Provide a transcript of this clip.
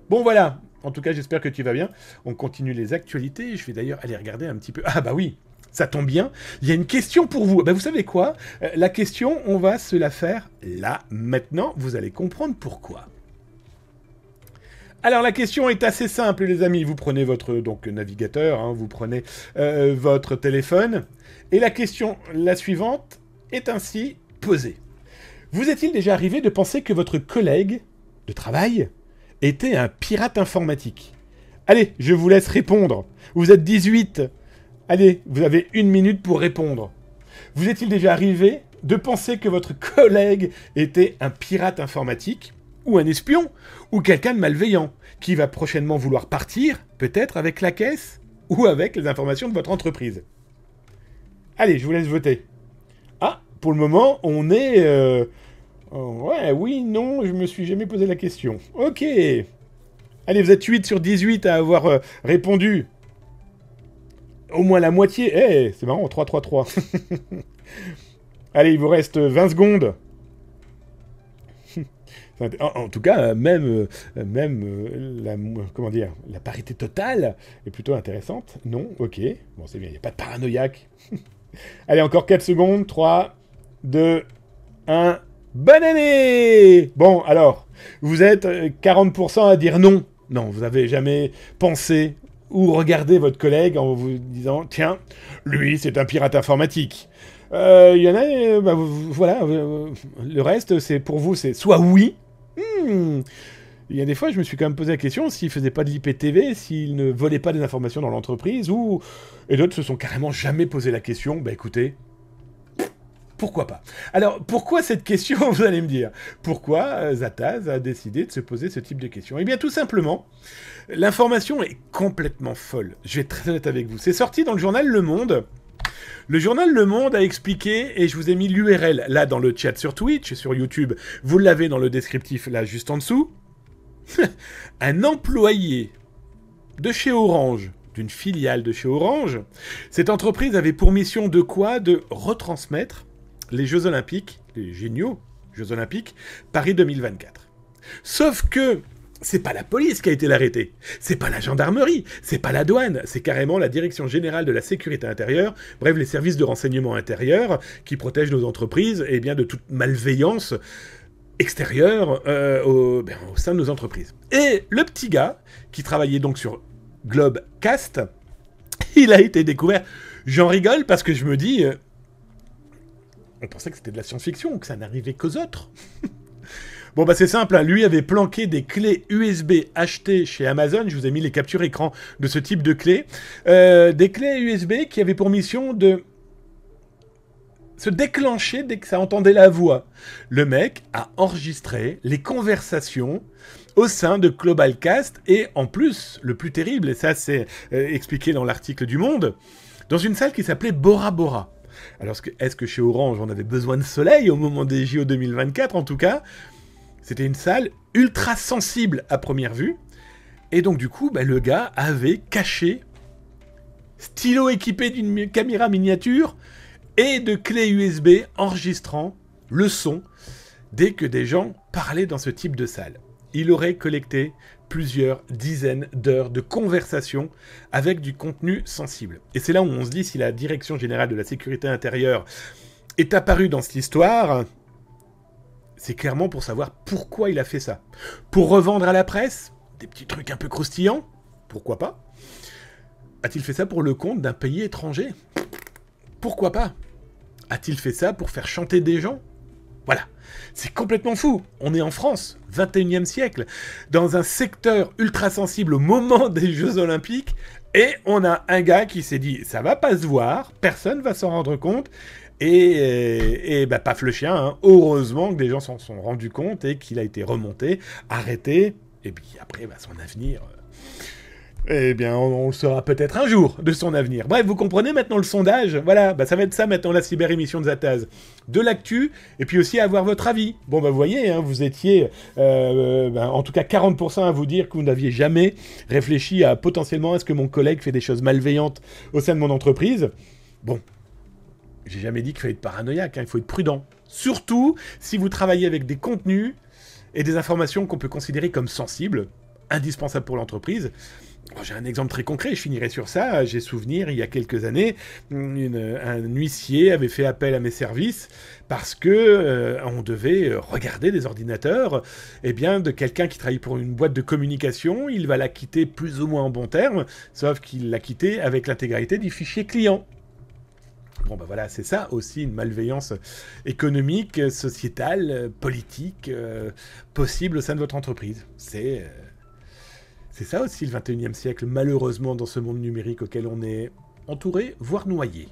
Bon, voilà. En tout cas, j'espère que tu vas bien. On continue les actualités. Je vais d'ailleurs aller regarder un petit peu. Ah bah oui, ça tombe bien. Il y a une question pour vous. Bah, vous savez quoi? La question, on va se la faire là, maintenant. Vous allez comprendre pourquoi. Alors la question est assez simple, les amis. Vous prenez votre navigateur, hein, vous prenez votre téléphone, et la question, la suivante, est ainsi posée. Vous est-il déjà arrivé de penser que votre collègue de travail était un pirate informatique? Allez, je vous laisse répondre. Vous êtes 18. Allez, vous avez 1 minute pour répondre. Vous est-il déjà arrivé de penser que votre collègue était un pirate informatique, ou un espion, ou quelqu'un de malveillant, qui va prochainement vouloir partir, peut-être avec la caisse, ou avec les informations de votre entreprise? Allez, je vous laisse voter. Ah, pour le moment, on est... ouais, oui, non, je me suis jamais posé la question. Ok. Allez, vous êtes 8 sur 18 à avoir répondu. Au moins la moitié. Eh, c'est marrant, 3-3-3. Allez, il vous reste 20 secondes. En tout cas, même comment dire, la parité totale est plutôt intéressante. Non, ok. Bon, c'est bien, il n'y a pas de paranoïaque. Allez, encore 4 secondes. 3, 2, 1. Bonne année! Bon, alors, vous êtes 40% à dire non. Non, vous n'avez jamais pensé ou regardé votre collègue en vous disant « Tiens, lui, c'est un pirate informatique. » Il y en a, bah, voilà, le reste, c'est pour vous, c'est soit oui. Il y a des fois, je me suis quand même posé la question s'il faisait pas de l'IPTV, s'il ne volait pas des informations dans l'entreprise, ou... Et d'autres se sont carrément jamais posé la question. Bah écoutez, pourquoi pas? Alors, pourquoi cette question, vous allez me dire? Pourquoi Zataz a décidé de se poser ce type de question? Eh bien, tout simplement, l'information est complètement folle. Je vais être très honnête avec vous. C'est sorti dans le journal Le Monde. Le journal Le Monde a expliqué, et je vous ai mis l'URL là dans le chat sur Twitch et sur YouTube, vous l'avez dans le descriptif là juste en dessous. Un employé de chez Orange, d'une filiale de chez Orange, cette entreprise avait pour mission de quoi? De retransmettre les Jeux Olympiques, les géniaux Jeux Olympiques, Paris 2024. Sauf que c'est pas la police qui a été l'arrêté, c'est pas la gendarmerie, c'est pas la douane, c'est carrément la Direction Générale de la Sécurité Intérieure, bref, les services de renseignement intérieur qui protègent nos entreprises et bien de toute malveillance extérieure au sein de nos entreprises. Et le petit gars, qui travaillait donc sur Globecast, il a été découvert. J'en rigole parce que je me dis... on pensait que c'était de la science-fiction, que ça n'arrivait qu'aux autres. Bon, bah c'est simple, hein. Lui avait planqué des clés USB achetées chez Amazon. Je vous ai mis les captures écran de ce type de clés. Des clés USB qui avaient pour mission de se déclencher dès que ça entendait la voix. Le mec a enregistré les conversations au sein de Globalcast et en plus, le plus terrible, et ça c'est expliqué dans l'article du Monde, dans une salle qui s'appelait Bora Bora. Alors est-ce que chez Orange on avait besoin de soleil au moment des JO 2024? En tout cas, c'était une salle ultra sensible à première vue. Et donc du coup, bah, le gars avait caché, stylo équipé d'une caméra miniature et de clés USB enregistrant le son dès que des gens parlaient dans ce type de salle. Il aurait collecté plusieurs dizaines d'heures de conversation avec du contenu sensible. Et c'est là où on se dit si la Direction Générale de la Sécurité Intérieure est apparue dans cette histoire, c'est clairement pour savoir pourquoi il a fait ça. Pour revendre à la presse des petits trucs un peu croustillants? Pourquoi pas? A-t-il fait ça pour le compte d'un pays étranger? Pourquoi pas? A-t-il fait ça pour faire chanter des gens? Voilà. C'est complètement fou. On est en France, 21e siècle, dans un secteur ultra sensible au moment des Jeux Olympiques, et on a un gars qui s'est dit, ça va pas se voir, personne va s'en rendre compte, et bah, paf le chien, hein. Heureusement que des gens s'en sont rendus compte et qu'il a été remonté, arrêté, et puis après, bah, son avenir... eh bien, on le saura peut-être un jour de son avenir. Bref, vous comprenez maintenant le sondage? Voilà, bah ça va être ça maintenant la cyber-émission de Zataz. De l'actu, et puis aussi avoir votre avis. Bon, bah vous voyez, hein, vous étiez en tout cas 40% à vous dire que vous n'aviez jamais réfléchi à potentiellement est-ce que mon collègue fait des choses malveillantes au sein de mon entreprise. Bon, j'ai jamais dit qu'il fallait être paranoïaque, hein, il faut être prudent. Surtout si vous travaillez avec des contenus et des informations qu'on peut considérer comme sensibles. indispensable pour l'entreprise. Bon, j'ai un exemple très concret, je finirai sur ça. J'ai souvenir, il y a quelques années, un huissier avait fait appel à mes services parce que on devait regarder des ordinateurs de quelqu'un qui travaille pour une boîte de communication. Il va la quitter plus ou moins en bons termes, sauf qu'il l'a quitté avec l'intégralité du fichier client. Bon, ben voilà, c'est ça aussi une malveillance économique, sociétale, politique, possible au sein de votre entreprise. C'est ça aussi le 21e siècle, malheureusement, dans ce monde numérique auquel on est entouré, voire noyé.